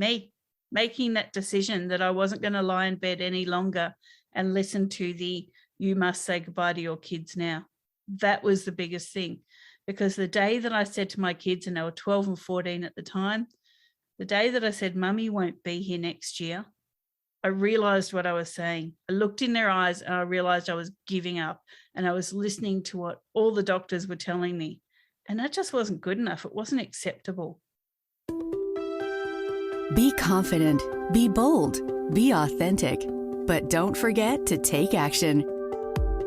me making that decision that I wasn't going to lie in bed any longer and listen to the, you must say goodbye to your kids now. That was the biggest thing, because the day that I said to my kids, and they were 12 and 14 at the time, the day that I said, Mummy won't be here next year, I realized what I was saying. I looked in their eyes and I realized I was giving up, and I was listening to what all the doctors were telling me. And that just wasn't good enough. It wasn't acceptable. Be confident, be bold, be authentic, but don't forget to take action.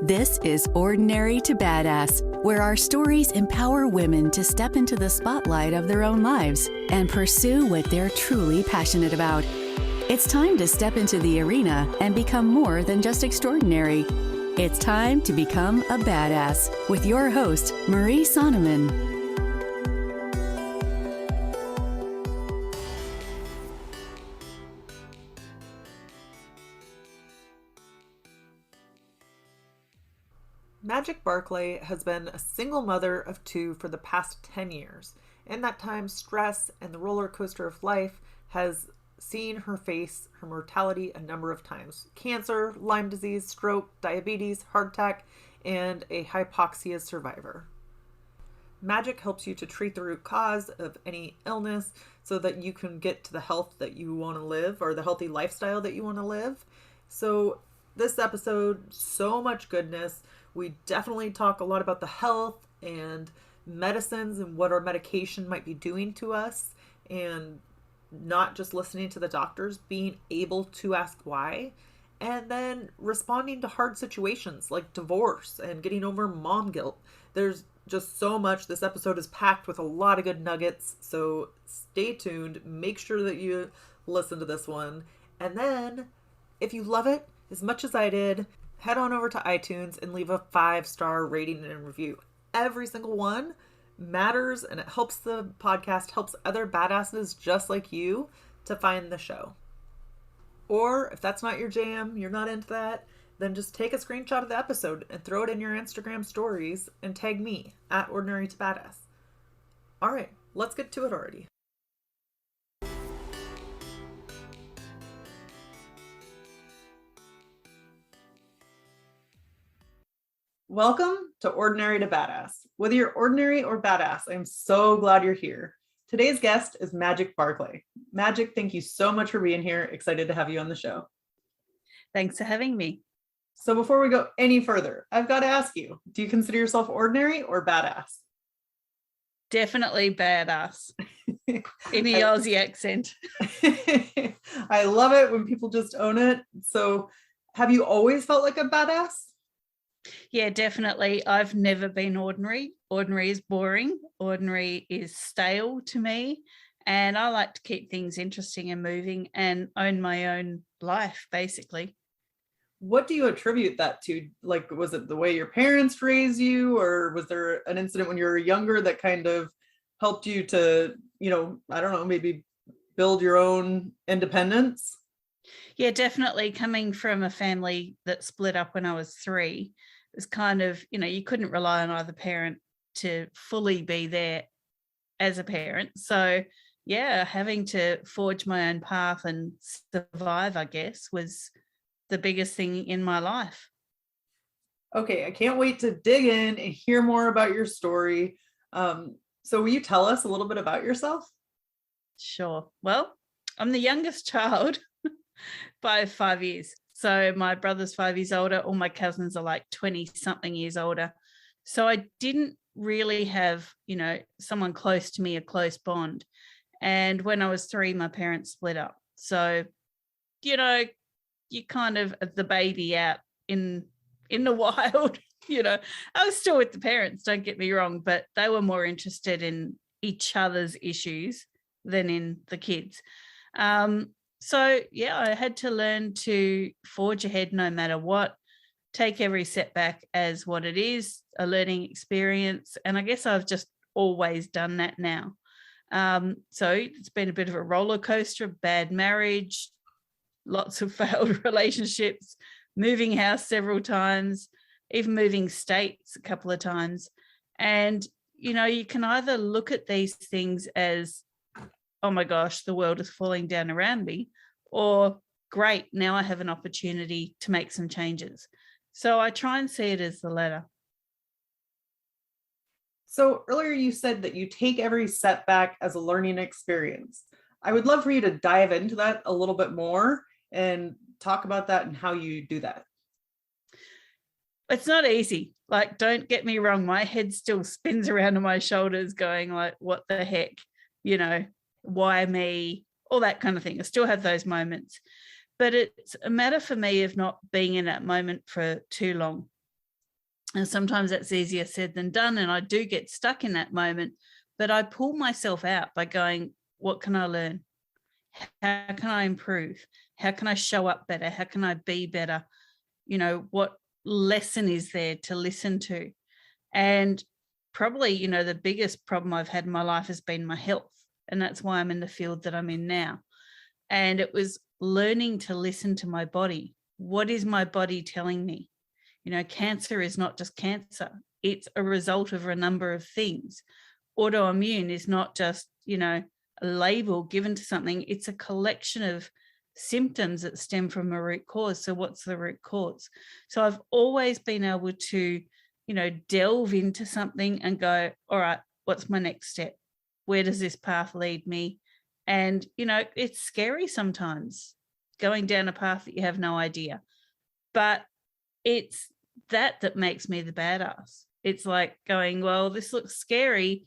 This is Ordinary to Badass, where our stories empower women to step into the spotlight of their own lives and pursue what they're truly passionate about. It's time to step into the arena and become more than just extraordinary. It's time to become a badass with your host, Marie Sonneman. Magic Barclay has been a single mother of 2 for the past 10 years. In that time, stress and the roller coaster of life has seen her face her mortality a number of times. Cancer, Lyme disease, stroke, diabetes, heart attack, and a hypoxia survivor. Magic helps you to treat the root cause of any illness so that you can get to the health that you want to live, or the healthy lifestyle that you want to live. So this episode, so much goodness. We definitely talk a lot about the health and medicines and what our medication might be doing to us, and not just listening to the doctors, being able to ask why, and then responding to hard situations like divorce and getting over mom guilt. There's just so much. This episode is packed with a lot of good nuggets, so stay tuned. Make sure that you listen to this one. And then, if you love it as much as I did, head on over to iTunes and leave a 5-star rating and review. Every single one matters, and it helps the podcast, helps other badasses just like you to find the show. Or if that's not your jam, you're not into that, then just take a screenshot of the episode and throw it in your Instagram stories and tag me at Ordinary to Badass. All right, let's get to it already. Welcome to Ordinary to Badass. Whether you're ordinary or badass, I'm so glad you're here. Today's guest is Magic Barclay. Magic, thank you so much for being here. Excited to have you on the show. Thanks for having me. So before we go any further, I've got to ask you, do you consider yourself ordinary or badass? Definitely badass. In the Aussie accent. I love it when people just own it. So have you always felt like a badass? Yeah, definitely. I've never been ordinary. Ordinary is boring. Ordinary is stale to me. And I like to keep things interesting and moving and own my own life, basically. What do you attribute that to? Like, was it the way your parents raised you, or was there an incident when you were younger that kind of helped you to, I don't know, maybe build your own independence? Yeah, definitely. Coming from a family that split up when I was 3, it was kind of, you couldn't rely on either parent to fully be there as a parent. So yeah, having to forge my own path and survive, I guess, was the biggest thing in my life. Okay, I can't wait to dig in and hear more about your story. So will you tell us a little bit about yourself? Sure. Well, I'm the youngest child by 5 years. So my brother's 5 years older. All my cousins are like 20-something years older. So I didn't really have, someone close to me, a close bond. And when I was 3, my parents split up. So, you kind of the baby out in the wild, I was still with the parents, don't get me wrong, but they were more interested in each other's issues than in the kids. So yeah, I had to learn to forge ahead no matter what, take every setback as what it is, a learning experience. And I guess I've just always done that now. So it's been a bit of a roller coaster, bad marriage, lots of failed relationships, moving house several times, even moving states a couple of times. And, you can either look at these things as, oh my gosh, the world is falling down around me, or great, now I have an opportunity to make some changes. So I try and see it as the latter. So earlier you said that you take every setback as a learning experience. I would love for you to dive into that a little bit more and talk about that and how you do that. It's not easy. Like, don't get me wrong, my head still spins around on my shoulders going like, what the heck, you know, why me, all that kind of thing. I still have those moments, but it's a matter for me of not being in that moment for too long. And sometimes that's easier said than done. And I do get stuck in that moment, but I pull myself out by going, what can I learn? How can I improve? How can I show up better? How can I be better? You know, what lesson is there to listen to? And probably, you know, the biggest problem I've had in my life has been my health. And that's why I'm in the field that I'm in now. And it was learning to listen to my body. What is my body telling me? You know, cancer is not just cancer. It's a result of a number of things. Autoimmune is not just, you know, a label given to something. It's a collection of symptoms that stem from a root cause. So what's the root cause? So I've always been able to, you know, delve into something and go, all right, what's my next step? Where does this path lead me? And, you know, it's scary sometimes going down a path that you have no idea, but it's that makes me the badass. It's like going, well, this looks scary,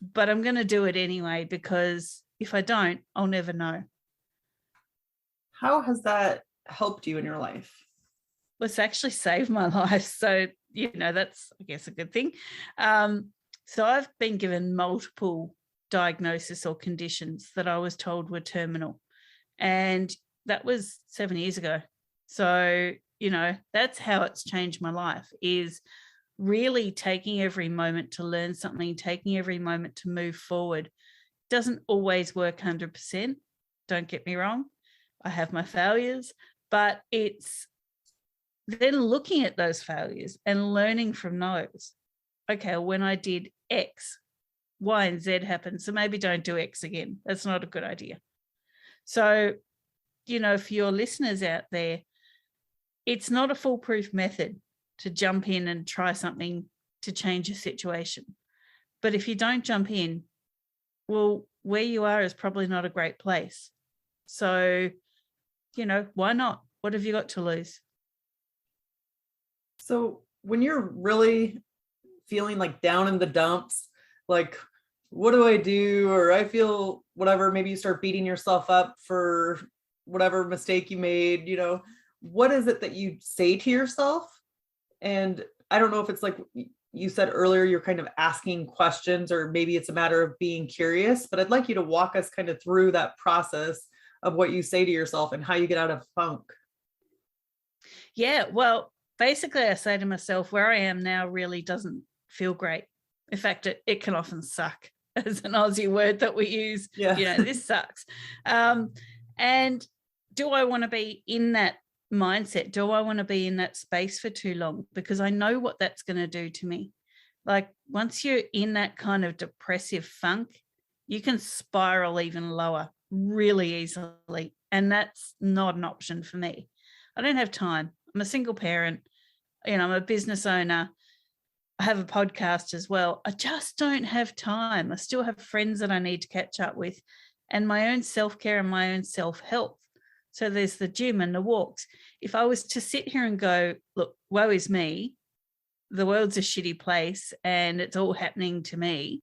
but I'm going to do it anyway, because if I don't, I'll never know. How has that helped you in your life? Well, it's actually saved my life. So, you know, that's, I guess, a good thing. So I've been given multiple diagnoses or conditions that I was told were terminal. And that was 7 years ago. So, you know, that's how it's changed my life, is really taking every moment to learn something, taking every moment to move forward. Doesn't always work 100%. Don't get me wrong. I have my failures, but it's then looking at those failures and learning from those. Okay, when I did X, Y, and Z happened, so maybe don't do X again. That's not a good idea. So, you know, for your listeners out there, it's not a foolproof method to jump in and try something to change your situation. But if you don't jump in, well, where you are is probably not a great place. So, you know, why not? What have you got to lose? So when you're really feeling like down in the dumps, like, what do I do? Or I feel whatever, maybe you start beating yourself up for whatever mistake you made, you know, what is it that you say to yourself? And I don't know if it's like you said earlier, you're kind of asking questions, or maybe it's a matter of being curious, but I'd like you to walk us kind of through that process of what you say to yourself and how you get out of funk. Yeah, well, basically I say to myself, where I am now really doesn't feel great. In fact, it can often suck, as an Aussie word that we use. Yeah. You know, this sucks. And do I want to be in that mindset? Do I want to be in that space for too long? Because I know what that's going to do to me. Like, once you're in that kind of depressive funk, you can spiral even lower really easily. And that's not an option for me. I don't have time. I'm a single parent. You know, I'm a business owner. I have a podcast as well. I just don't have time. I still have friends that I need to catch up with, and my own self-care and my own self-help. So there's the gym and the walks. If I was to sit here and go, look, woe is me, the world's a shitty place and it's all happening to me,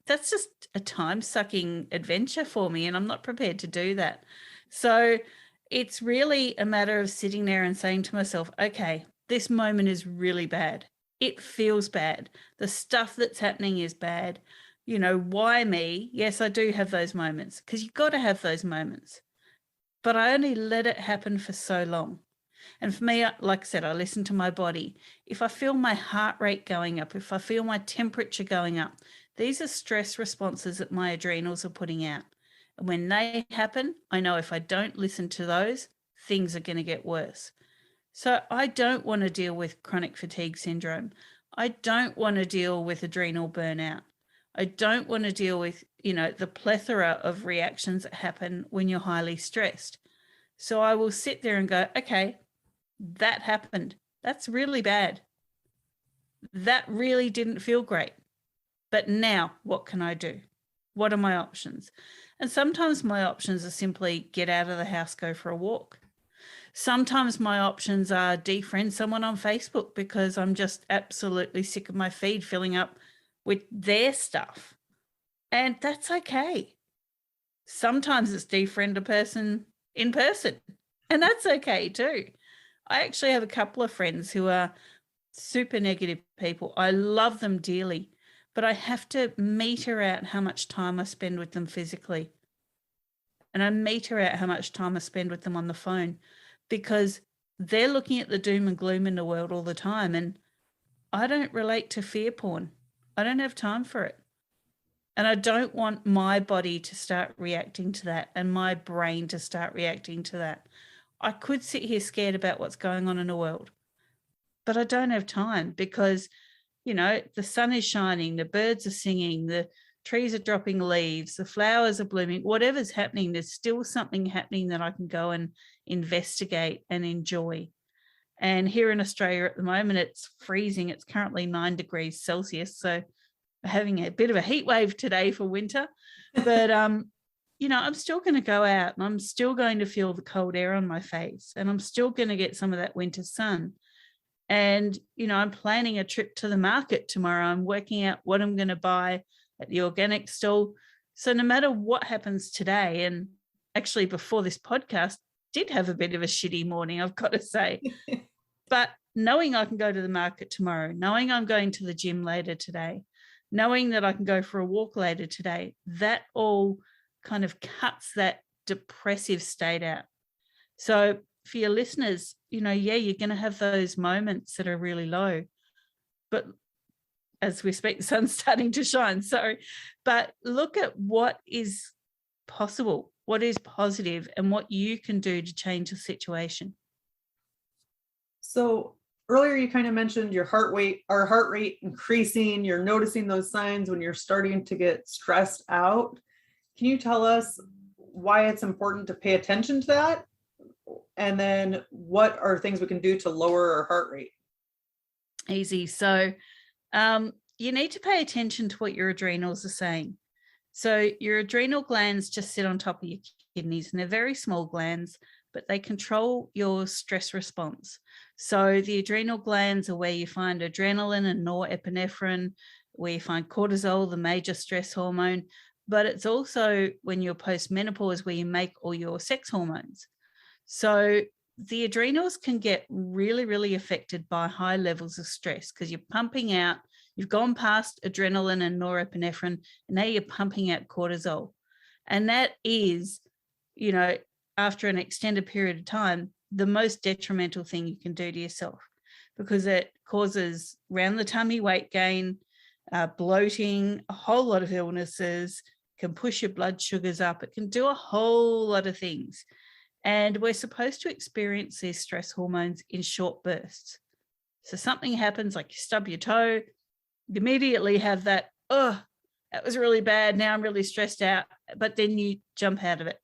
that's just a time-sucking adventure for me, and I'm not prepared to do that. So it's really a matter of sitting there and saying to myself, okay, this moment is really bad. It feels bad. The stuff that's happening is bad. You know, why me? Yes, I do have those moments, because you've got to have those moments. But I only let it happen for so long. And for me, like I said, I listen to my body. If I feel my heart rate going up, if I feel my temperature going up, these are stress responses that my adrenals are putting out. And when they happen, I know if I don't listen to those, things are going to get worse. So I don't want to deal with chronic fatigue syndrome. I don't want to deal with adrenal burnout. I don't want to deal with, the plethora of reactions that happen when you're highly stressed. So I will sit there and go, okay, that happened. That's really bad. That really didn't feel great. But now what can I do? What are my options? And sometimes my options are simply get out of the house, go for a walk. Sometimes my options are defriend someone on Facebook because I'm just absolutely sick of my feed filling up with their stuff. And that's okay. Sometimes it's defriend a person in person, and that's okay too. I actually have a couple of friends who are super negative people. I love them dearly, but I have to meter out how much time I spend with them physically. And I meter out how much time I spend with them on the phone, because they're looking at the doom and gloom in the world all the time. And I don't relate to fear porn. I don't have time for it. And I don't want my body to start reacting to that and my brain to start reacting to that. I could sit here scared about what's going on in the world, but I don't have time because, the sun is shining, the birds are singing, the trees are dropping leaves, the flowers are blooming, whatever's happening, there's still something happening that I can go and investigate and enjoy. And here in Australia at the moment, it's freezing. It's currently 9 degrees Celsius. So we're having a bit of a heat wave today for winter. But, I'm still going to go out and I'm still going to feel the cold air on my face, and I'm still going to get some of that winter sun. And, I'm planning a trip to the market tomorrow. I'm working out what I'm going to buy at the organic stall. So no matter what happens today, and actually before this podcast, did have a bit of a shitty morning, I've got to say. But knowing I can go to the market tomorrow, knowing I'm going to the gym later today, knowing that I can go for a walk later today, that all kind of cuts that depressive state out. So for your listeners, you're going to have those moments that are really low. But as we speak, the sun's starting to shine. But look at what is possible, what is positive, and what you can do to change the situation. So earlier you kind of mentioned your heart rate increasing. You're noticing those signs when you're starting to get stressed out. Can you tell us why it's important to pay attention to that? And then what are things we can do to lower our heart rate? Easy. So you need to pay attention to what your adrenals are saying. So your adrenal glands just sit on top of your kidneys, and they're very small glands, but they control your stress response. So the adrenal glands are where you find adrenaline and norepinephrine, where you find cortisol, the major stress hormone, but it's also when you're postmenopause where you make all your sex hormones. So the adrenals can get really, really affected by high levels of stress because you're pumping out, you've gone past adrenaline and norepinephrine, and now you're pumping out cortisol. And that is, after an extended period of time, the most detrimental thing you can do to yourself, because it causes round the tummy weight gain, bloating, a whole lot of illnesses, can push your blood sugars up. It can do a whole lot of things. And we're supposed to experience these stress hormones in short bursts. So something happens, like you stub your toe, you immediately have that, oh, that was really bad. Now I'm really stressed out. But then you jump out of it.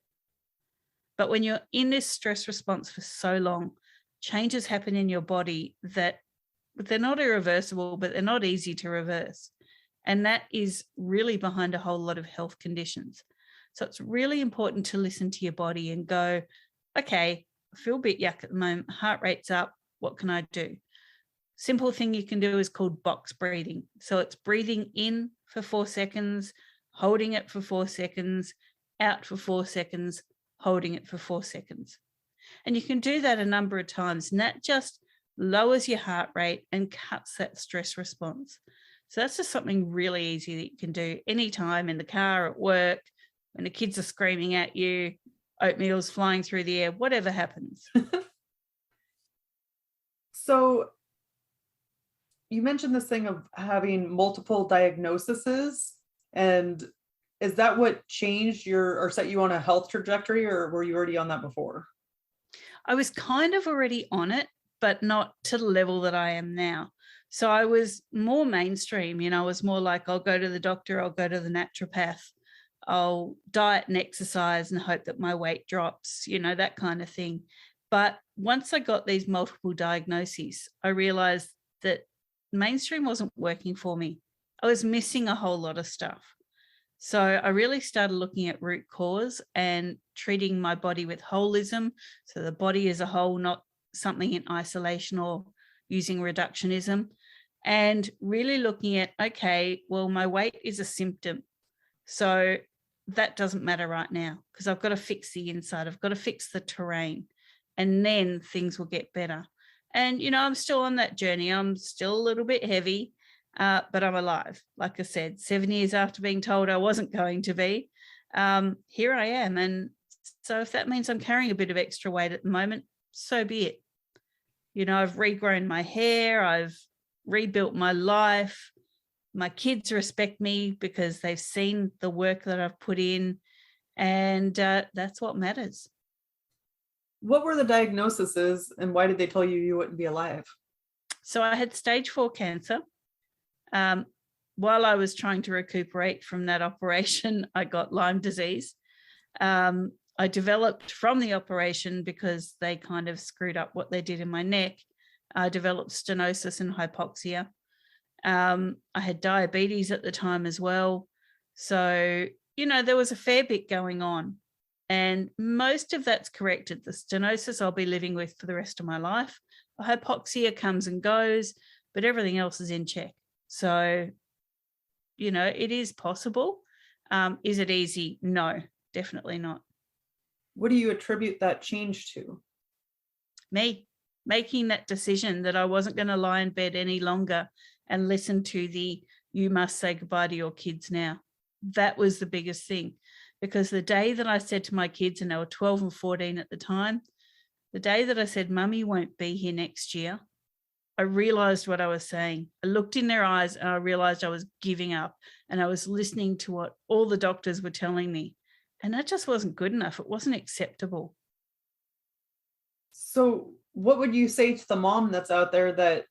But when you're in this stress response for so long, changes happen in your body that they're not irreversible, but they're not easy to reverse. And that is really behind a whole lot of health conditions. So it's really important to listen to your body and go, okay, I feel a bit yuck at the moment, heart rate's up, what can I do? Simple thing you can do is called box breathing. So it's breathing in for 4 seconds, holding it for 4 seconds, out for 4 seconds, holding it for 4 seconds. And you can do that a number of times, and that just lowers your heart rate and cuts that stress response. So that's just something really easy that you can do anytime, in the car, at work, when the kids are screaming at you, oatmeal's flying through the air, whatever happens. So you mentioned this thing of having multiple diagnoses, and is that what changed or set you on a health trajectory, or were you already on that before? I was kind of already on it, but not to the level that I am now. So I was more mainstream, I was more like, I'll go to the doctor, I'll go to the naturopath, I'll diet and exercise and hope that my weight drops, that kind of thing. But once I got these multiple diagnoses, I realized that mainstream wasn't working for me. I was missing a whole lot of stuff. So I really started looking at root cause and treating my body with holism. So the body as a whole, not something in isolation or using reductionism, and really looking at, okay, well, my weight is a symptom. So that doesn't matter right now because I've got to fix the inside. I've got to fix the terrain, and then things will get better. And, I'm still on that journey. I'm still a little bit heavy, but I'm alive. Like I said, 7 years after being told I wasn't going to be, here I am. And so if that means I'm carrying a bit of extra weight at the moment, so be it. I've regrown my hair. I've rebuilt my life. My kids respect me because they've seen the work that I've put in, and that's what matters. What were the diagnoses and why did they tell you you wouldn't be alive? So I had stage 4 cancer. While I was trying to recuperate from that operation, I got Lyme disease. I developed from the operation because they kind of screwed up what they did in my neck. I developed stenosis and hypoxia. I had diabetes at the time as well. So, there was a fair bit going on, and most of that's corrected. The stenosis I'll be living with for the rest of my life. The hypoxia comes and goes, but everything else is in check. So, it is possible. Is it easy? No, definitely not. What do you attribute that change to? Me making that decision that I wasn't going to lie in bed any longer and listen to the, you must say goodbye to your kids now. That was the biggest thing, because the day that I said to my kids, and they were 12 and 14 at the time, the day that I said, Mummy won't be here next year, I realized what I was saying. I looked in their eyes and I realized I was giving up, and I was listening to what all the doctors were telling me. And that just wasn't good enough. It wasn't acceptable. So what would you say to the mom that's out there that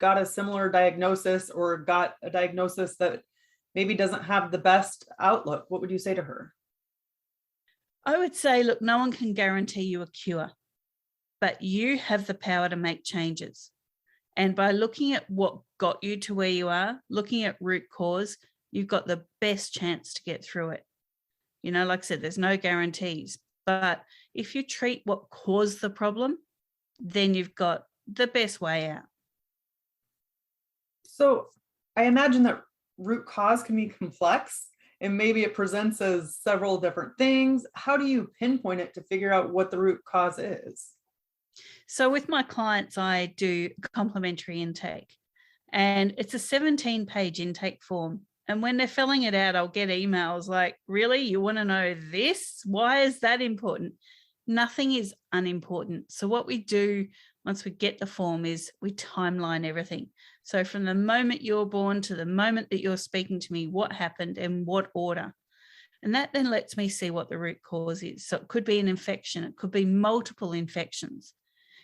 got a similar diagnosis or got a diagnosis that maybe doesn't have the best outlook? What would you say to her? I would say, look, no one can guarantee you a cure, but you have the power to make changes. And by looking at what got you to where you are, looking at root cause, you've got the best chance to get through it. Like I said, there's no guarantees, but if you treat what caused the problem, then you've got the best way out. So I imagine that root cause can be complex and maybe it presents as several different things. How do you pinpoint it to figure out what the root cause is? So with my clients, I do complementary intake, and it's a 17-page intake form. And when they're filling it out, I'll get emails like, really, you want to know this? Why is that important? Nothing is unimportant. So what we do once we get the form is we timeline everything. So from the moment you're born to the moment that you're speaking to me, what happened and what order. And that then lets me see what the root cause is. So it could be an infection. It could be multiple infections.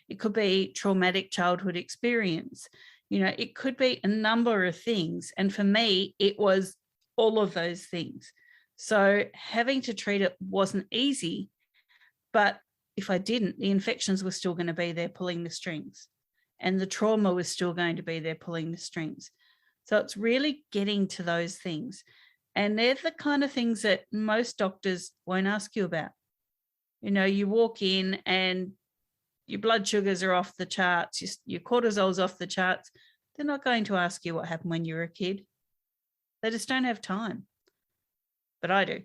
It could be traumatic childhood experience. It could be a number of things. And for me, it was all of those things. So having to treat it wasn't easy, but if I didn't, the infections were still going to be there pulling the strings, and the trauma was still going to be there pulling the strings. So it's really getting to those things. And they're the kind of things that most doctors won't ask you about. You walk in and your blood sugars are off the charts, your cortisol's off the charts. They're not going to ask you what happened when you were a kid. They just don't have time. But I do.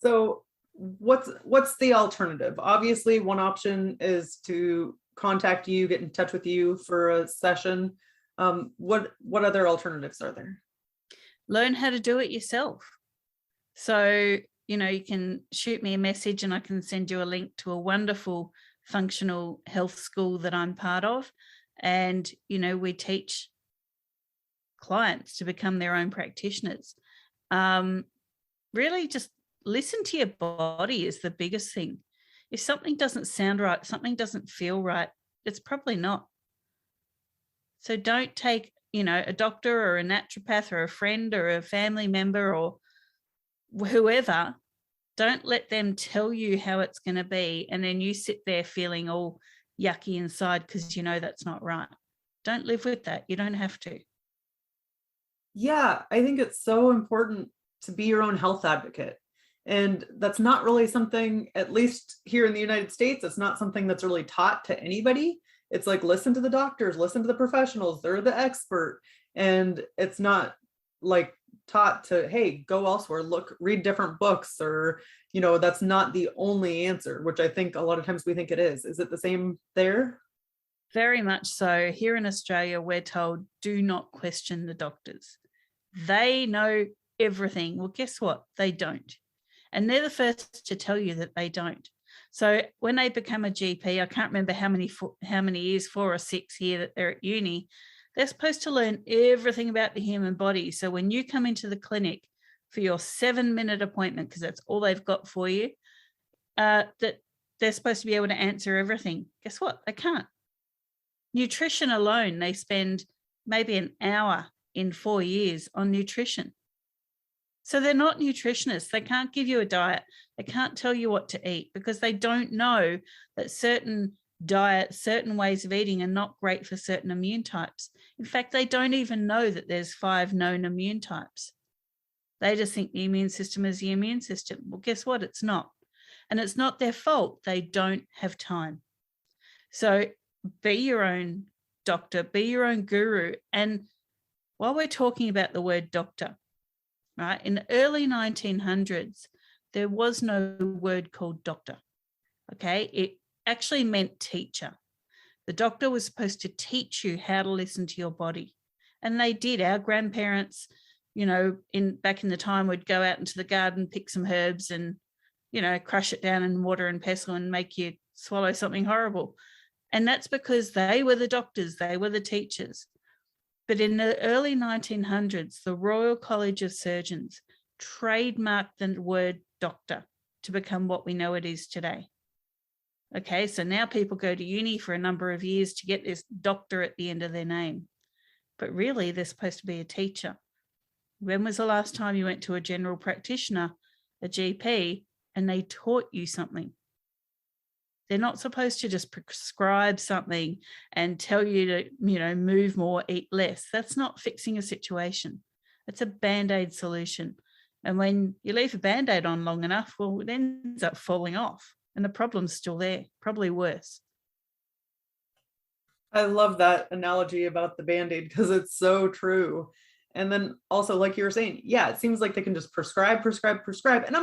So what's the alternative? Obviously, one option is to contact you, get in touch with you for a session. What other alternatives are there? Learn how to do it yourself. So, you can shoot me a message and I can send you a link to a wonderful functional health school that I'm part of. And, we teach clients to become their own practitioners. Really just listen to your body is the biggest thing. If something doesn't sound right, something doesn't feel right, it's probably not. So don't take, a doctor or a naturopath or a friend or a family member or whoever, don't let them tell you how it's going to be. And then you sit there feeling all yucky inside because that's not right. Don't live with that. You don't have to. Yeah, I think it's so important to be your own health advocate. And that's not really something, at least here in the United States, it's not something that's really taught to anybody. It's like, listen to the doctors, listen to the professionals, they're the expert. And it's not like taught to, hey, go elsewhere, read different books, or, that's not the only answer, which I think a lot of times we think it is. Is it the same there? Very much so. Here in Australia, we're told, do not question the doctors. They know everything. Well, guess what? They don't. And they're the first to tell you that they don't. So when they become a GP, I can't remember how many years, 4 or 6 here that they're at uni, they're supposed to learn everything about the human body. So when you come into the clinic for your 7-minute appointment, because that's all they've got for you, that they're supposed to be able to answer everything. Guess what? They can't. Nutrition alone, they spend maybe an hour in 4 years on nutrition. So they're not nutritionists. They can't give you a diet. They can't tell you what to eat because they don't know that certain diets, certain ways of eating are not great for certain immune types. In fact, they don't even know that there's 5 known immune types. They just think the immune system is the immune system. Well, guess what? It's not. And it's not their fault. They don't have time. So be your own doctor, be your own guru. And while we're talking about the word doctor, right, in the early 1900s, there was no word called doctor, okay? It actually meant teacher. The doctor was supposed to teach you how to listen to your body. And they did. Our grandparents, back in the time, would go out into the garden, pick some herbs and, crush it down in water and pestle and make you swallow something horrible. And that's because they were the doctors, they were the teachers. But in the early 1900s, the Royal College of Surgeons trademarked the word doctor to become what we know it is today. Okay, so now people go to uni for a number of years to get this doctor at the end of their name. But really, they're supposed to be a teacher. When was the last time you went to a general practitioner, a GP, and they taught you something? They're not supposed to just prescribe something and tell you to, move more, eat less. That's not fixing a situation. It's a Band-Aid solution. And when you leave a Band-Aid on long enough, well, it ends up falling off and the problem's still there, probably worse. I love that analogy about the Band-Aid because it's so true. And then also, like you were saying, yeah, it seems like they can just prescribe. And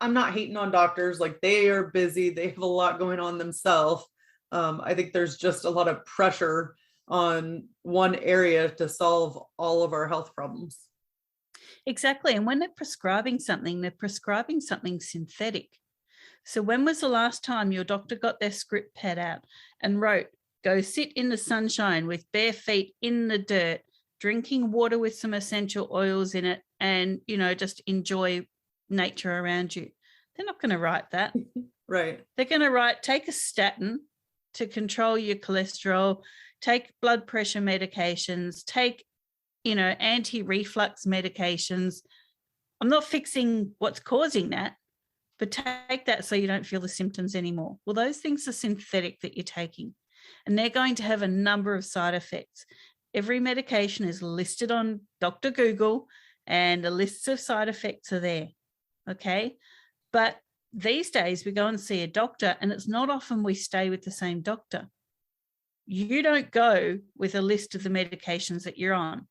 I'm not hating on doctors. Like, they are busy. They have a lot going on themselves. I think there's just a lot of pressure on one area to solve all of our health problems. Exactly. And when they're prescribing something synthetic. So when was the last time your doctor got their script pad out and wrote, go sit in the sunshine with bare feet in the dirt, drinking water with some essential oils in it, and, just enjoy nature around you? They're not going to write that. Right. They're going to write, take a statin to control your cholesterol, take blood pressure medications, take, anti-reflux medications. I'm not fixing what's causing that, but take that so you don't feel the symptoms anymore. Well, those things are synthetic that you're taking, and they're going to have a number of side effects. Every medication is listed on Dr. Google, and the lists of side effects are there. Okay. But these days we go and see a doctor, and it's not often we stay with the same doctor. You don't go with a list of the medications that you're on.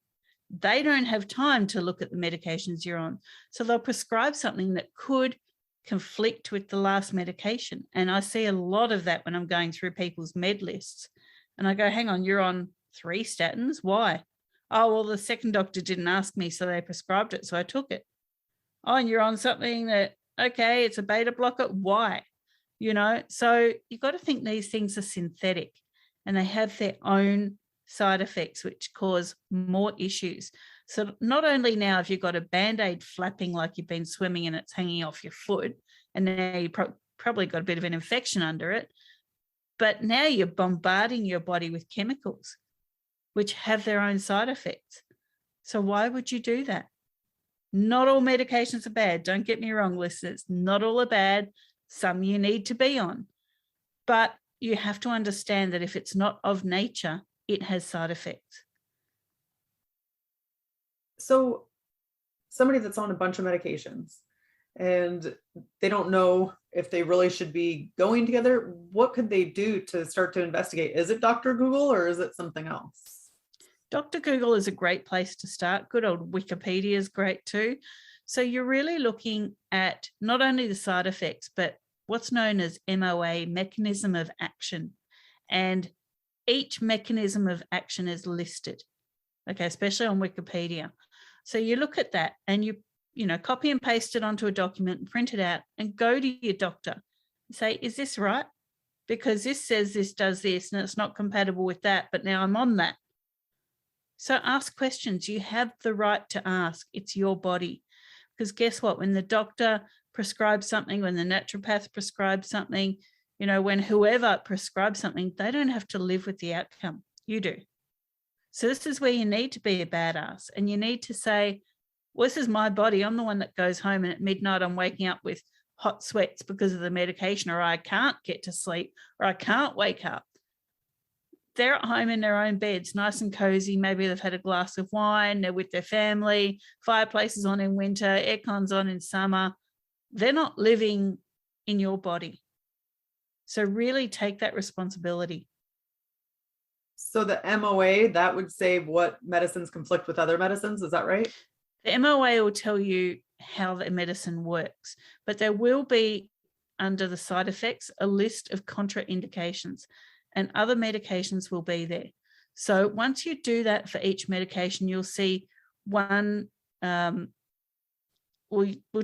They don't have time to look at the medications you're on. So they'll prescribe something that could conflict with the last medication. And I see a lot of that when I'm going through people's med lists. And I go, hang on, you're on 3 statins? Why? Oh, well, the second doctor didn't ask me, so they prescribed it, so I took it. Oh, and you're on something that, okay, it's a beta blocker. Why? So you've got to think these things are synthetic and they have their own side effects, which cause more issues. So not only now have you got a Band-Aid flapping like you've been swimming and it's hanging off your foot, and now you probably got a bit of an infection under it, but now you're bombarding your body with chemicals, which have their own side effects. So why would you do that? Not all medications are bad. Don't get me wrong, listeners. Not all are bad. Some you need to be on. But you have to understand that if it's not of nature, it has side effects. So somebody that's on a bunch of medications and they don't know if they really should be going together, what could they do to start to investigate? Is it Dr. Google or is it something else? Dr. Google is a great place to start. Good old Wikipedia is great too. So you're really looking at not only the side effects, but what's known as MOA, mechanism of action. And each mechanism of action is listed, okay, especially on Wikipedia. So you look at that and you copy and paste it onto a document and print it out and go to your doctor and say, is this right? Because this says this does this and it's not compatible with that, but now I'm on that. So ask questions. You have the right to ask. It's your body. Because guess what? When the doctor prescribes something, when the naturopath prescribes something, when whoever prescribes something, they don't have to live with the outcome. You do. So this is where you need to be a badass and you need to say, well, this is my body. I'm the one that goes home and at midnight I'm waking up with hot sweats because of the medication, or I can't get to sleep, or I can't wake up. They're at home in their own beds, nice and cozy. Maybe they've had a glass of wine, they're with their family, fireplaces on in winter, aircon's on in summer. They're not living in your body. So really take that responsibility. So the MOA, that would say what medicines conflict with other medicines. Is that right? The MOA will tell you how the medicine works, but there will be, under the side effects, a list of contraindications. And other medications will be there. So once you do that for each medication, you'll see one, we'll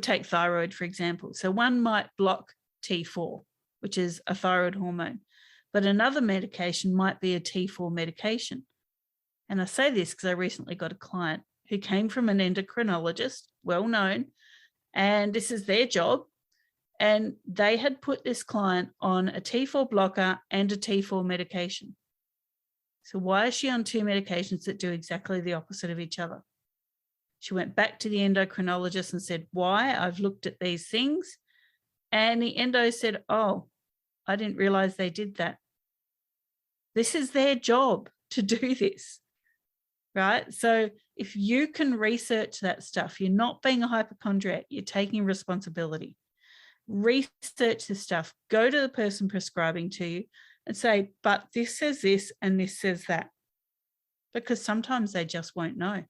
take thyroid, for example. So one might block T4, which is a thyroid hormone, but another medication might be a T4 medication. And I say this because I recently got a client who came from an endocrinologist, well known, and this is their job. And they had put this client on a T4 blocker and a T4 medication. So why is she on two medications that do exactly the opposite of each other? She went back to the endocrinologist and said, why? I've looked at these things. And the endo said, oh, I didn't realize they did that. This is their job to do this, right? So if you can research that stuff, you're not being a hypochondriac, you're taking responsibility. Research this stuff, go to the person prescribing to you and say, but this says this and this says that, because sometimes they just won't know.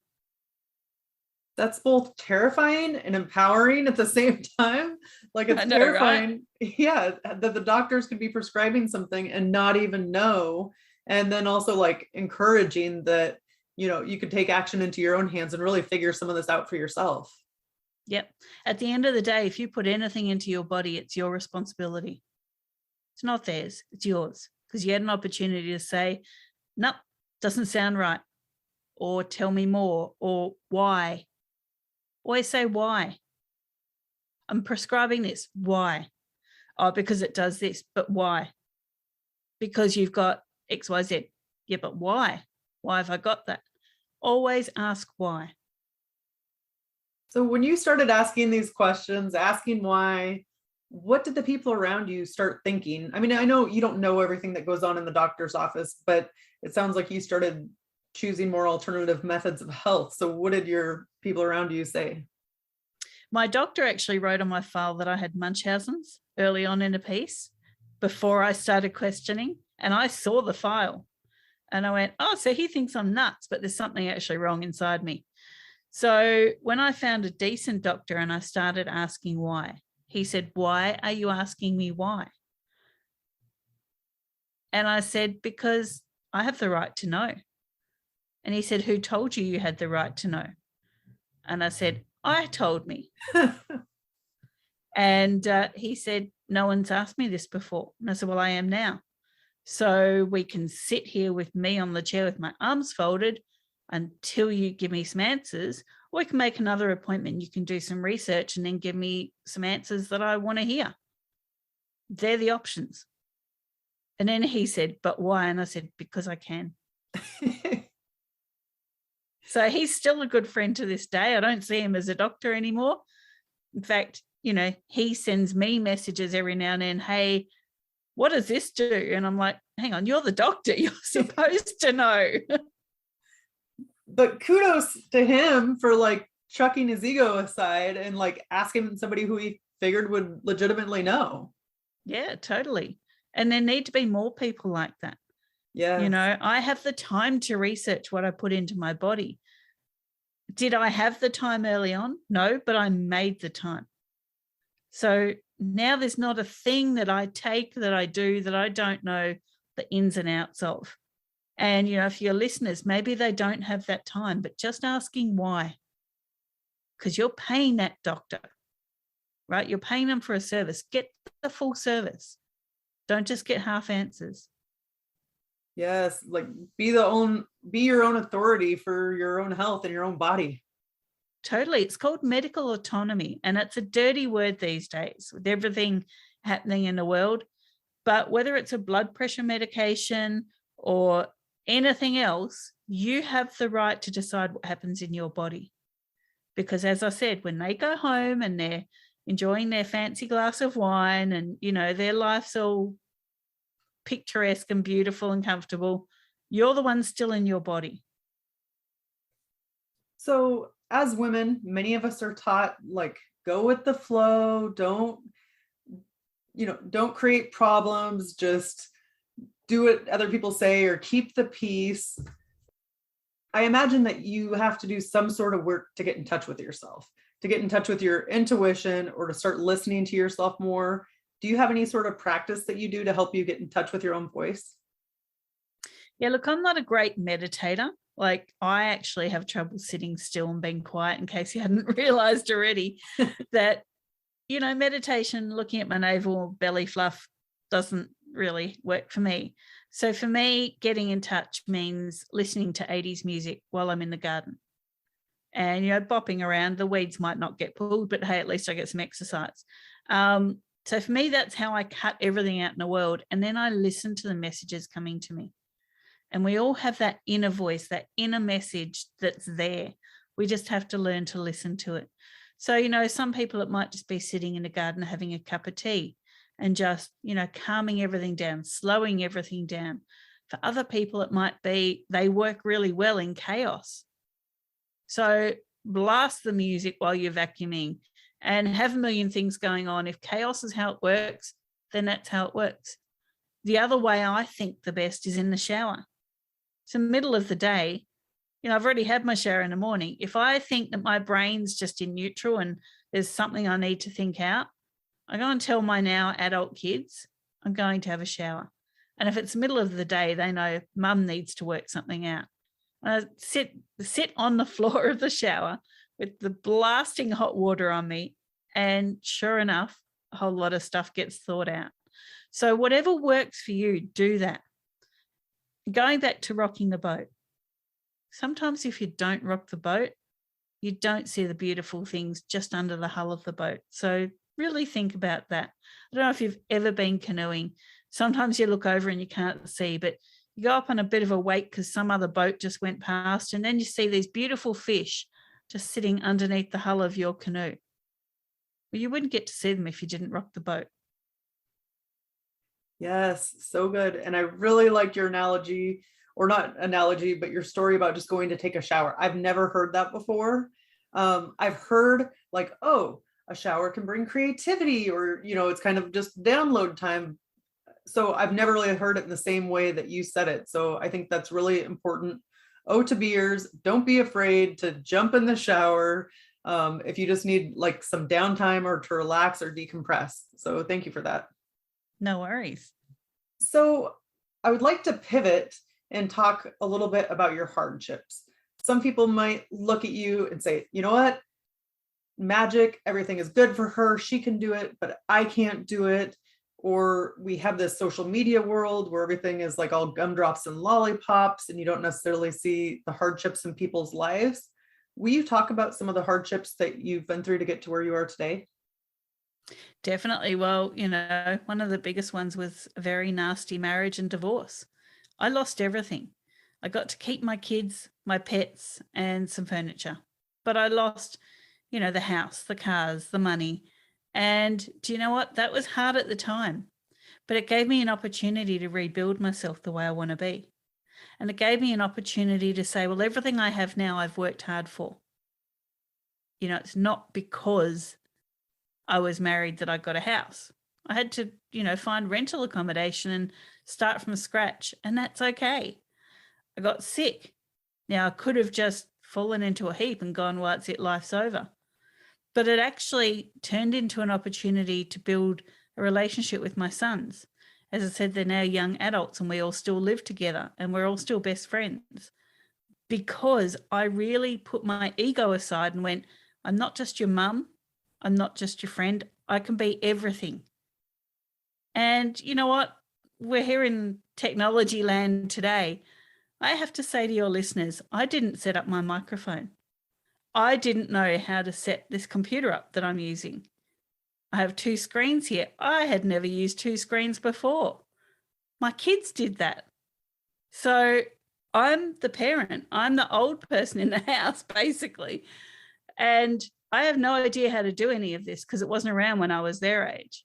That's both terrifying and empowering at the same time. Like it's terrifying, right? Yeah, that the doctors could be prescribing something and not even know. And then also like encouraging that, you could take action into your own hands and really figure some of this out for yourself. Yep. At the end of the day, if you put anything into your body, it's your responsibility. It's not theirs. It's yours, because you had an opportunity to say, nope, doesn't sound right, or tell me more, or why. Always say why. I'm prescribing this. Why? Oh, because it does this. But why? Because you've got X, Y, Z. Yeah, but why? Why have I got that? Always ask why. So when you started asking these questions, asking why, what did the people around you start thinking? I mean, I know you don't know everything that goes on in the doctor's office, but it sounds like you started choosing more alternative methods of health. So what did your people around you say? My doctor actually wrote on my file that I had Munchausen's early on in a piece before I started questioning, and I saw the file and I went, oh, so he thinks I'm nuts, but there's something actually wrong inside me. So when I found a decent doctor and I started asking why, he said, why are you asking me why? And I said, because I have the right to know. And he said, who told you you had the right to know? And I said, I told me. And he said, no one's asked me this before. And I said, well, I am now. So we can sit here with me on the chair with my arms folded until you give me some answers, or we can make another appointment. You can do some research and then give me some answers that I want to hear. They're the options. And then he said, but why? And I said, because I can. So he's still a good friend to this day. I don't see him as a doctor anymore. In fact, he sends me messages every now and then, hey, what does this do? And I'm like, hang on, you're the doctor. You're supposed to know. But kudos to him for like chucking his ego aside and like asking somebody who he figured would legitimately know. Yeah, totally. And there need to be more people like that. Yeah. I have the time to research what I put into my body. Did I have the time early on? No, but I made the time. So now there's not a thing that I take, that I do, that I don't know the ins and outs of. And, for your listeners, maybe they don't have that time, but just asking why. Because you're paying that doctor, right? You're paying them for a service. Get the full service. Don't just get half answers. Yes, like be your own authority for your own health and your own body. Totally. It's called medical autonomy, and it's a dirty word these days with everything happening in the world. But whether it's a blood pressure medication or anything else, you have the right to decide what happens in your body. Because as I said, when they go home and they're enjoying their fancy glass of wine and, their life's all picturesque and beautiful and comfortable, you're the one still in your body. So as women, many of us are taught like, go with the flow, don't create problems, just do what other people say or keep the peace. I imagine that you have to do some sort of work to get in touch with yourself, to get in touch with your intuition, or to start listening to yourself more. Do you have any sort of practice that you do to help you get in touch with your own voice? Yeah, look, I'm not a great meditator. Like, I actually have trouble sitting still and being quiet, in case you hadn't realized already that, meditation, looking at my navel, belly fluff doesn't really work for me. So for me, getting in touch means listening to 80s music while I'm in the garden and, bopping around. The weeds might not get pulled, but hey, at least I get some exercise. So for me, that's how I cut everything out in the world. And then I listen to the messages coming to me. And we all have that inner voice, that inner message that's there. We just have to learn to listen to it. So, some people, it might just be sitting in the garden having a cup of tea and just, calming everything down, slowing everything down. For other people, it might be they work really well in chaos. So blast the music while you're vacuuming and have a million things going on. If chaos is how it works, then that's how it works. The other way I think the best is in the shower. So middle of the day, I've already had my shower in the morning. If I think that my brain's just in neutral and there's something I need to think out, I go and tell my now adult kids, I'm going to have a shower. And if it's middle of the day, they know mum needs to work something out. Sit on the floor of the shower with the blasting hot water on me. And sure enough, a whole lot of stuff gets thought out. So whatever works for you, do that. Going back to rocking the boat. Sometimes if you don't rock the boat, you don't see the beautiful things just under the hull of the boat. So really think about that. I don't know if you've ever been canoeing. Sometimes you look over and you can't see, but you go up on a bit of a wake because some other boat just went past, and then you see these beautiful fish just sitting underneath the hull of your canoe. Well, you wouldn't get to see them if you didn't rock the boat. Yes, so good. And I really like your analogy, or not analogy, but your story about just going to take a shower. I've never heard that before. I've heard like, oh, a shower can bring creativity, or, it's kind of just download time. So I've never really heard it in the same way that you said it. So I think that's really important. Oh, to beers, don't be afraid to jump in the shower if you just need like some downtime or to relax or decompress. So thank you for that. No worries. So I would like to pivot and talk a little bit about your hardships. Some people might look at you and say, you know what? Magic, everything is good for her. She can do it, but I can't do it. Or we have this social media world where everything is like all gumdrops and lollipops, and you don't necessarily see the hardships in people's lives. Will you talk about some of the hardships that you've been through to get to where you are today? Definitely. Well, one of the biggest ones was a very nasty marriage and divorce. I lost everything. I got to keep my kids, my pets, and some furniture. But I lost, the house, the cars, the money. And do you know what? That was hard at the time. But it gave me an opportunity to rebuild myself the way I want to be. And it gave me an opportunity to say, well, everything I have now, I've worked hard for. It's not because I was married that I got a house. I had to, find rental accommodation and start from scratch, and that's okay. I got sick. Now, I could have just fallen into a heap and gone, well, that's it, life's over. But it actually turned into an opportunity to build a relationship with my sons. As I said, they're now young adults and we all still live together and we're all still best friends, because I really put my ego aside and went, I'm not just your mum. I'm not just your friend. I can be everything. And you know what? We're here in technology land today. I have to say to your listeners, I didn't set up my microphone. I didn't know how to set this computer up that I'm using. I have 2 screens here. I had never used 2 screens before. My kids did that. So I'm the parent. I'm the old person in the house, basically. And I have no idea how to do any of this because it wasn't around when I was their age.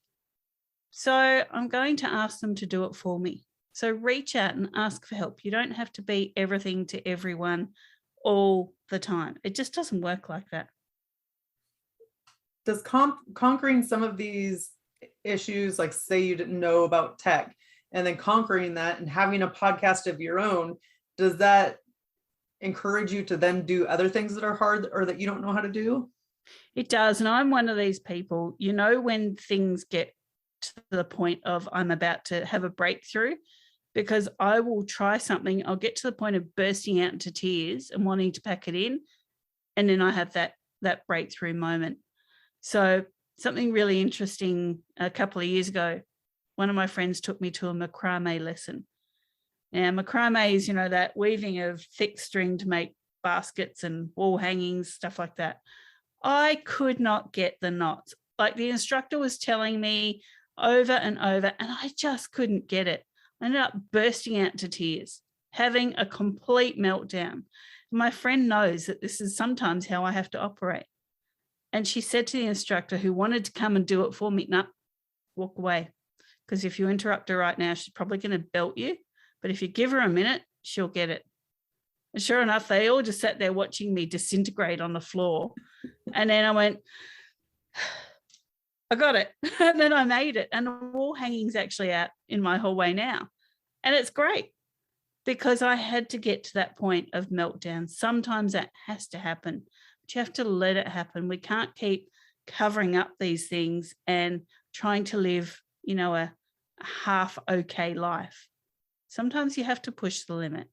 So I'm going to ask them to do it for me. So reach out and ask for help. You don't have to be everything to everyone all the time. It just doesn't work like that. Does conquering some of these issues, like say you didn't know about tech, and then conquering that and having a podcast of your own, does that encourage you to then do other things that are hard or that you don't know how to do? It does. And I'm one of these people, when things get to the point of I'm about to have a breakthrough, because I will try something, I'll get to the point of bursting out into tears and wanting to pack it in. And then I have that breakthrough moment. So something really interesting, a couple of years ago, one of my friends took me to a macrame lesson. Now, macrame is, that weaving of thick string to make baskets and wall hangings, stuff like that. I could not get the knots. Like the instructor was telling me over and over, and I just couldn't get it. I ended up bursting out into tears, having a complete meltdown. My friend knows that this is sometimes how I have to operate. And she said to the instructor who wanted to come and do it for me, no, walk away. Because if you interrupt her right now, she's probably going to belt you. But if you give her a minute, she'll get it. And sure enough, they all just sat there watching me disintegrate on the floor. And then I went, I got it. And then I made it. And the wall hanging's actually out in my hallway now. And it's great because I had to get to that point of meltdown. Sometimes that has to happen, but you have to let it happen. We can't keep covering up these things and trying to live, a half okay life. Sometimes you have to push the limit.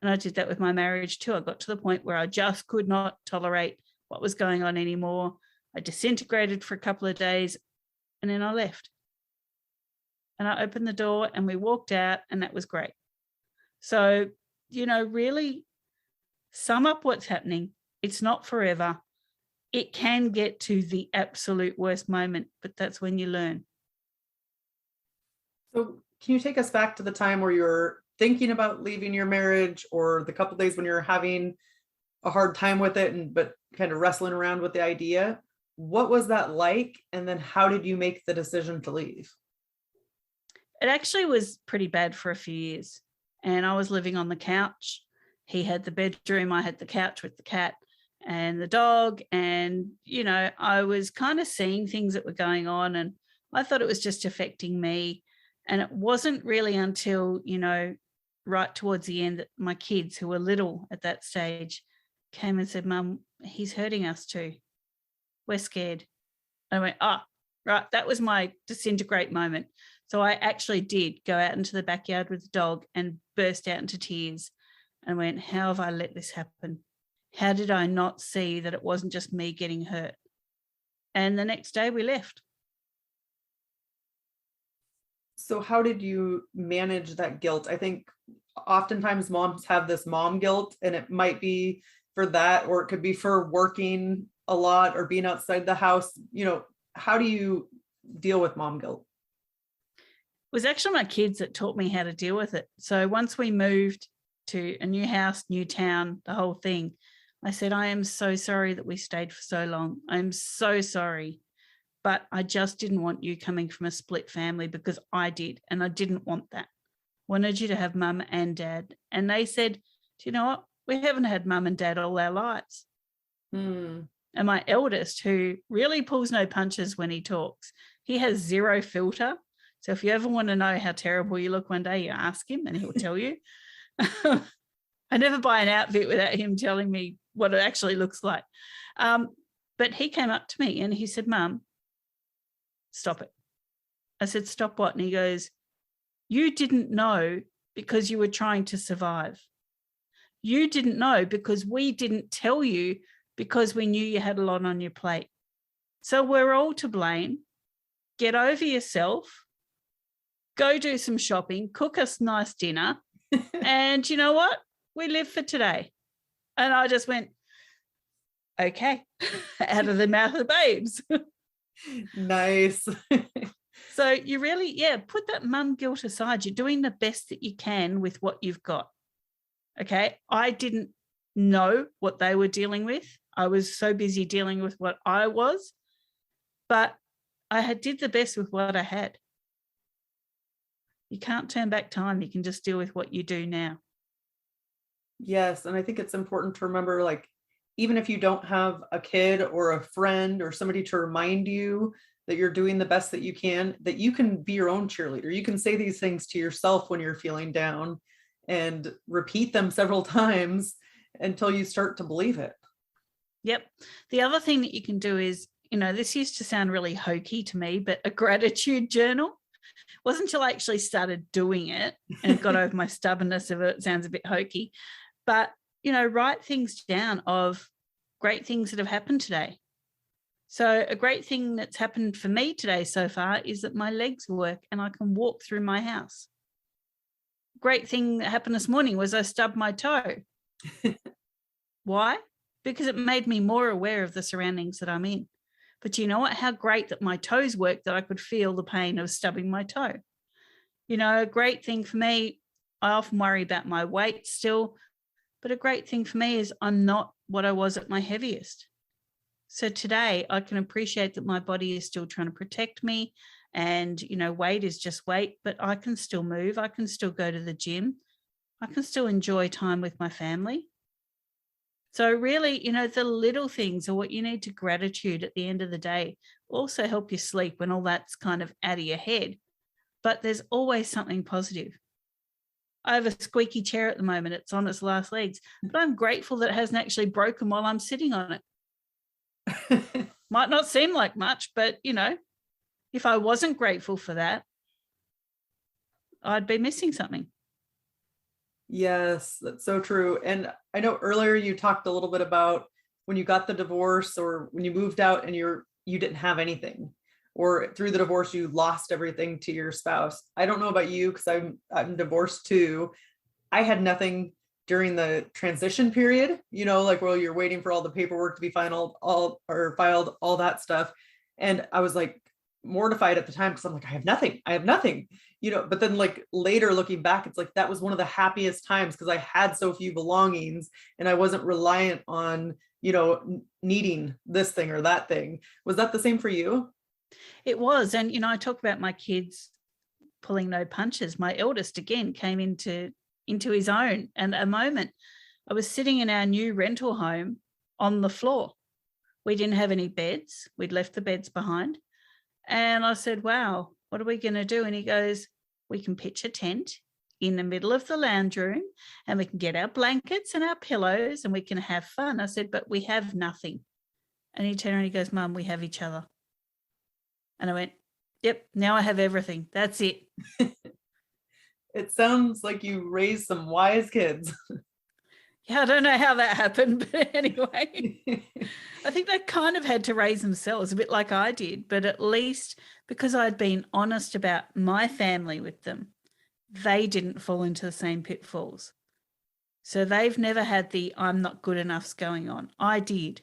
And I did that with my marriage too. I got to the point where I just could not tolerate what was going on anymore. I disintegrated for a couple of days and then I left. And I opened the door and we walked out and that was great. So, really sum up what's happening. It's not forever. It can get to the absolute worst moment, but that's when you learn. So can you take us back to the time where you're thinking about leaving your marriage, or the couple of days when you're having a hard time with it but kind of wrestling around with the idea? What was that like? And then how did you make the decision to leave? It actually was pretty bad for a few years. And I was living on the couch. He had the bedroom. I had the couch with the cat and the dog. And, I was kind of seeing things that were going on. And I thought it was just affecting me. And it wasn't really until, right towards the end that my kids, who were little at that stage, came and said, Mum, he's hurting us too. We're scared. I went, right. That was my disintegrate moment. So I actually did go out into the backyard with the dog and burst out into tears and went, how have I let this happen? How did I not see that it wasn't just me getting hurt? And the next day we left. So how did you manage that guilt? I think oftentimes moms have this mom guilt, and it might be for that, or it could be for working a lot or being outside the house. How do you deal with mom guilt? It was actually my kids that taught me how to deal with it. So once we moved to a new house, new town, the whole thing. I said, I am so sorry that we stayed for so long. I'm so sorry. But I just didn't want you coming from a split family, because I did. And I didn't want that. Wanted you to have mum and dad. And they said, do you know what? We haven't had mum and dad all our lives. And my eldest, who really pulls no punches when he talks, he has zero filter. So if you ever want to know how terrible you look one day, you ask him and he'll tell you. I never buy an outfit without him telling me what it actually looks like. But he came up to me and he said, Mum, stop it. I said, stop what? And he goes, you didn't know because you were trying to survive. You didn't know because we didn't tell you, because we knew you had a lot on your plate. So we're all to blame. Get over yourself. Go do some shopping, cook us nice dinner. And you know what? We live for today. And I just went, okay, out of the mouth of the babes. Nice. So you really, put that mum guilt aside. You're doing the best that you can with what you've got. Okay. I didn't know what they were dealing with. I was so busy dealing with what I was, but I did the best with what I had. You can't turn back time. You can just deal with what you do now. Yes. And I think it's important to remember, like, even if you don't have a kid or a friend or somebody to remind you that you're doing the best that you can be your own cheerleader. You can say these things to yourself when you're feeling down and repeat them several times until you start to believe it. Yep. The other thing that you can do is, this used to sound really hokey to me, but a gratitude journal. It wasn't until I actually started doing it and got over my stubbornness of it. It sounds a bit hokey, but, write things down of great things that have happened today. So a great thing that's happened for me today so far is that my legs work and I can walk through my house. Great thing that happened this morning was I stubbed my toe. Why? Because it made me more aware of the surroundings that I'm in. But you know what? How great that my toes work, that I could feel the pain of stubbing my toe. A great thing for me, I often worry about my weight still, but a great thing for me is I'm not what I was at my heaviest. So today I can appreciate that my body is still trying to protect me, and, weight is just weight, but I can still move. I can still go to the gym. I can still enjoy time with my family. So really, the little things are what you need to gratitude at the end of the day. Also help you sleep when all that's kind of out of your head. But there's always something positive. I have a squeaky chair at the moment. It's on its last legs, but I'm grateful that it hasn't actually broken while I'm sitting on it. Might not seem like much, but, if I wasn't grateful for that, I'd be missing something. Yes, that's so true. And I know earlier you talked a little bit about when you got the divorce or when you moved out and you didn't have anything, or through the divorce, you lost everything to your spouse. I don't know about you because I'm divorced too. I had nothing during the transition period, like while you're waiting for all the paperwork to be filed, all that stuff. And I was like mortified at the time because I'm like, I have nothing, but then like later looking back, it's like, that was one of the happiest times because I had so few belongings and I wasn't reliant on, needing this thing or that thing. Was that the same for you? It was. And, I talk about my kids pulling no punches. My eldest, again, came into his own. And a moment I was sitting in our new rental home on the floor. We didn't have any beds. We'd left the beds behind. And I said, wow, what are we going to do? And he goes, we can pitch a tent in the middle of the lounge room and we can get our blankets and our pillows and we can have fun. I said, but we have nothing. And he turned around and he goes, Mum, we have each other. And I went, yep, now I have everything. That's it. It sounds like you raised some wise kids. Yeah, I don't know how that happened, but anyway, I think they kind of had to raise themselves a bit like I did, but at least because I'd been honest about my family with them, they didn't fall into the same pitfalls. So they've never had the I'm not good enoughs going on. I did.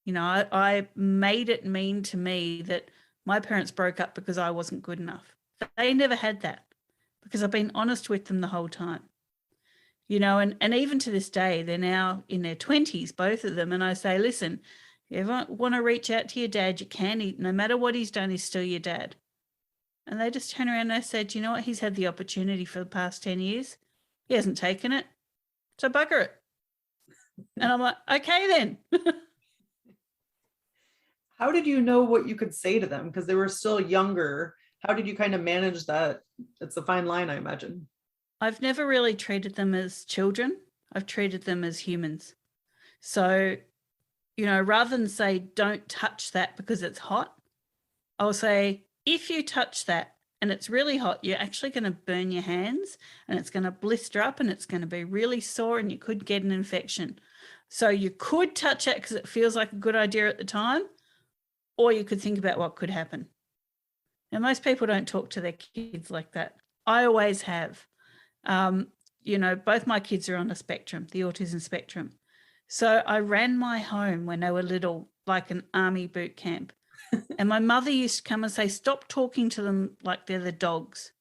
I made it mean to me that my parents broke up because I wasn't good enough. They never had that because I've been honest with them the whole time. and even to this day, they're now in their 20s, both of them. And I say, listen, if you ever want to reach out to your dad, you can. No matter what he's done, he's still your dad. And they just turn around and they said, you know what? He's had the opportunity for the past 10 years. He hasn't taken it. So bugger it. And I'm like, okay, then. How did you know what you could say to them? Because they were still younger. How did you kind of manage that? It's a fine line, I imagine. I've never really treated them as children. I've treated them as humans. So, rather than say, don't touch that because it's hot, I'll say, if you touch that and it's really hot, you're actually going to burn your hands and it's going to blister up and it's going to be really sore and you could get an infection. So you could touch it because it feels like a good idea at the time, or you could think about what could happen. Now, most people don't talk to their kids like that. I always have. Both my kids are on a spectrum, the autism spectrum. So I ran my home when they were little, like an army boot camp. And my mother used to come and say, stop talking to them like they're the dogs.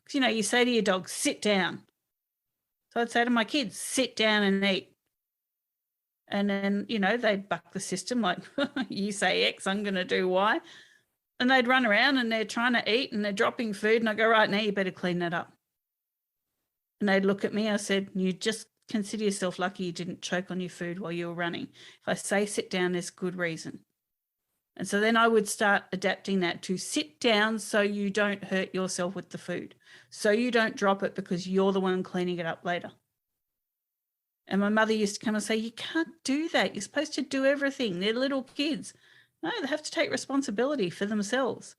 Because, you say to your dog, sit down. So I'd say to my kids, sit down and eat. And then, they'd buck the system like, you say X, I'm going to do Y. And they'd run around and they're trying to eat and they're dropping food. And I go, right, now you better clean that up. And they'd look at me. I said, you just consider yourself lucky you didn't choke on your food while you were running. If I say sit down, there's good reason. And so then I would start adapting that to sit down so you don't hurt yourself with the food, so you don't drop it because you're the one cleaning it up later. And my mother used to come and say, you can't do that. You're supposed to do everything. They're little kids. No, they have to take responsibility for themselves.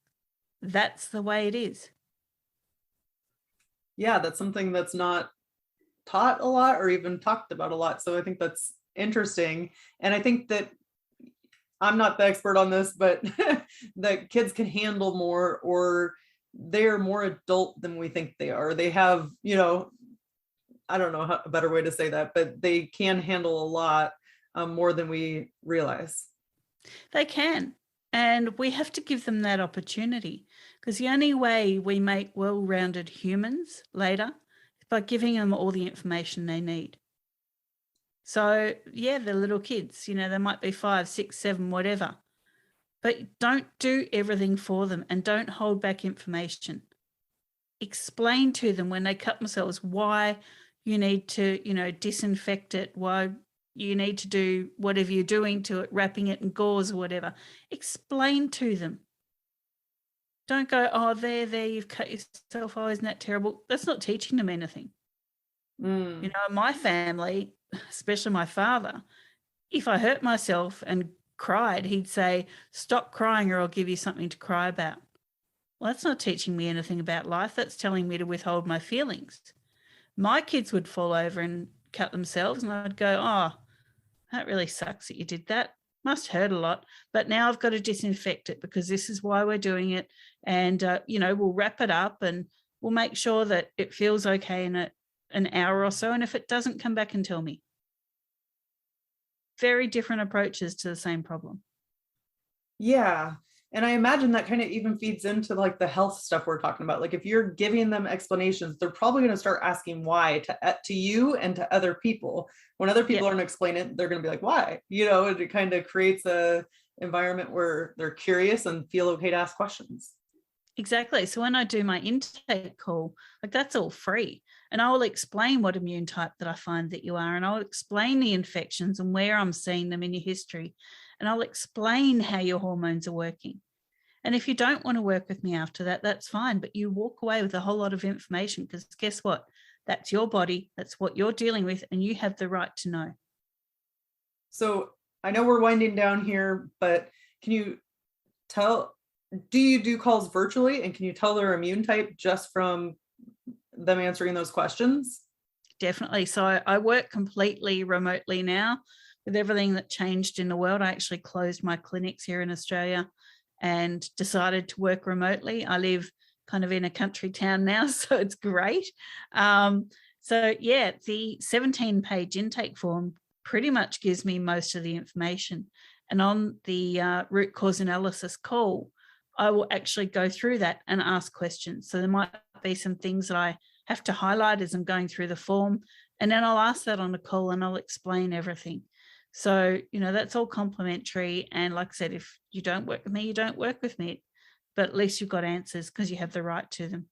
That's the way it is. Yeah, that's something that's not taught a lot or even talked about a lot. So I think that's interesting. And I think that I'm not the expert on this, but that kids can handle more, or they're more adult than we think they are. They have, I don't know a better way to say that, but they can handle a lot more than we realize. They can. And we have to give them that opportunity, because the only way we make well-rounded humans later is by giving them all the information they need. So, yeah, they're little kids, they might be 5, 6, 7, whatever. But don't do everything for them and don't hold back information. Explain to them when they cut themselves why you need to, disinfect it, why you need to do whatever you're doing to it, wrapping it in gauze or whatever. Explain to them. Don't go, oh, there, you've cut yourself. Oh, isn't that terrible? That's not teaching them anything. My family, especially my father, if I hurt myself and cried, he'd say, stop crying or I'll give you something to cry about. Well, that's not teaching me anything about life. That's telling me to withhold my feelings. My kids would fall over and cut themselves and I'd go, oh, that really sucks that you did that. Must hurt a lot. But now I've got to disinfect it because this is why we're doing it. And, we'll wrap it up and we'll make sure that it feels okay in an hour or so. And if it doesn't, come back and tell me. Very different approaches to the same problem. Yeah. And I imagine that kind of even feeds into like the health stuff we're talking about. Like if you're giving them explanations, they're probably going to start asking why to you and to other people. When other people aren't explaining it, they're going to be like, why? It kind of creates a environment where they're curious and feel okay to ask questions. Exactly. So when I do my intake call, like that's all free. And I will explain what immune type that I find that you are. And I'll explain the infections and where I'm seeing them in your history. And I'll explain how your hormones are working. And if you don't want to work with me after that, that's fine. But you walk away with a whole lot of information because guess what? That's your body. That's what you're dealing with. And you have the right to know. So I know we're winding down here, but can you do you do calls virtually, and can you tell their immune type just from them answering those questions? Definitely. So I work completely remotely now with everything that changed in the world. I actually closed my clinics here in Australia and decided to work remotely. I live kind of in a country town now, so it's great. The 17-page intake form pretty much gives me most of the information. And on the root cause analysis call, I will actually go through that and ask questions. So there might be some things that I have to highlight as I'm going through the form, And then I'll ask that on a call and I'll explain everything. So, that's all complimentary. And like I said, if you don't work with me, you don't work with me. But at least you've got answers because you have the right to them.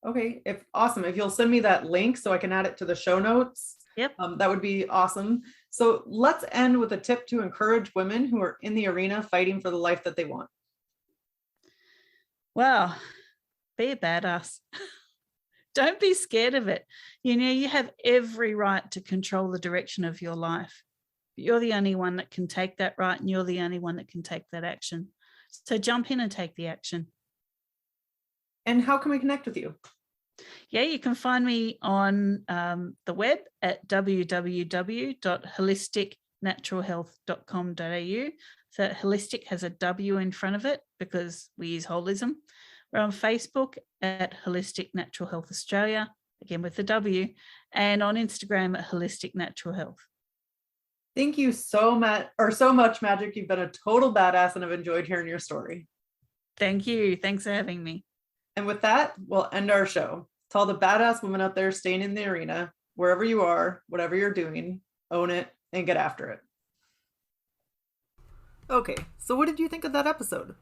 Okay, awesome. If you'll send me that link so I can add it to the show notes, Yep. That would be awesome. So let's end with a tip to encourage women who are in the arena fighting for the life that they want. Well, be a badass. Don't be scared of it. You have every right to control the direction of your life. You're the only one that can take that right, and you're the only one that can take that action. So jump in and take the action. And how can we connect with you? Yeah, you can find me on the web at www.holisticnaturalhealth.com.au. So holistic has a W in front of it because we use holism. We're on Facebook at Holistic Natural Health Australia, again with the W, and on Instagram at Holistic Natural Health. Thank you so much, Magic. You've been a total badass, and I've enjoyed hearing your story. Thank you. Thanks for having me. And with that, we'll end our show. To all the badass women out there staying in the arena, wherever you are, whatever you're doing, own it and get after it. Okay, so what did you think of that episode?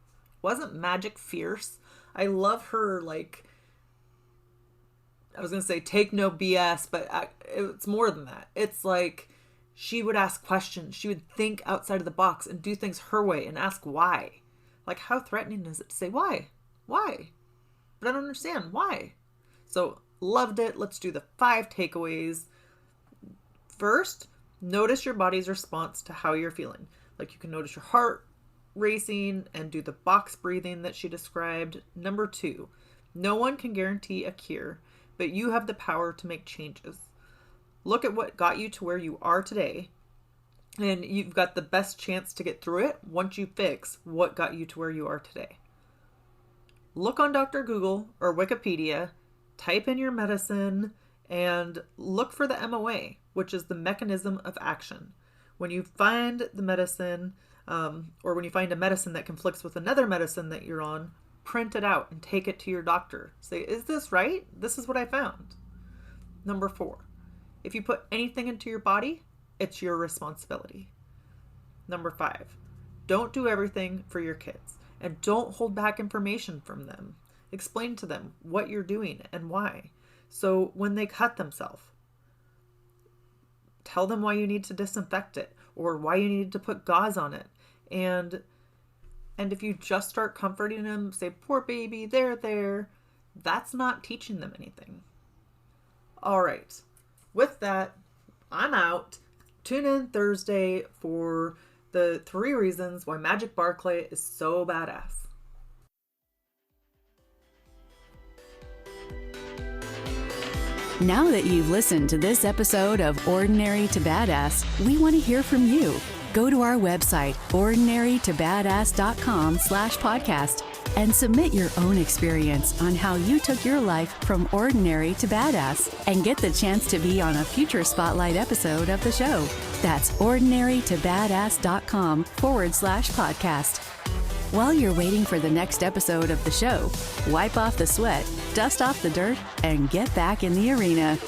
Wasn't Magic fierce? I love her, I was going to say take no BS, but it's more than that. It's like she would ask questions. She would think outside of the box and do things her way and ask why. Like, how threatening is it to say why? Why? But I don't understand why. So loved it. Let's do the 5 takeaways. First, notice your body's response to how you're feeling. Like, you can notice your heart racing and do the box breathing that she described. Number 2, no one can guarantee a cure, but you have the power to make changes. Look at what got you to where you are today, and you've got the best chance to get through it once you fix what got you to where you are today. Look on Dr. Google or Wikipedia, type in your medicine, and look for the MOA, which is the mechanism of action. When you find the medicine, or when you find a medicine that conflicts with another medicine that you're on, print it out and take it to your doctor. Say, is this right? This is what I found. Number 4, if you put anything into your body, it's your responsibility. Number 5, don't do everything for your kids, and don't hold back information from them. Explain to them what you're doing and why. So when they cut themselves, tell them why you need to disinfect it or why you need to put gauze on it. And if you just start comforting them, say, poor baby, there, that's not teaching them anything. All right. With that, I'm out. Tune in Thursday for the 3 reasons why Magic Barclay is so badass. Now that you've listened to this episode of Ordinary to Badass, we want to hear from you. Go to our website, ordinarytobadass.com/podcast, and submit your own experience on how you took your life from ordinary to badass and get the chance to be on a future Spotlight episode of the show. That's ordinarytobadass.com/podcast. While you're waiting for the next episode of the show, wipe off the sweat, dust off the dirt, and get back in the arena.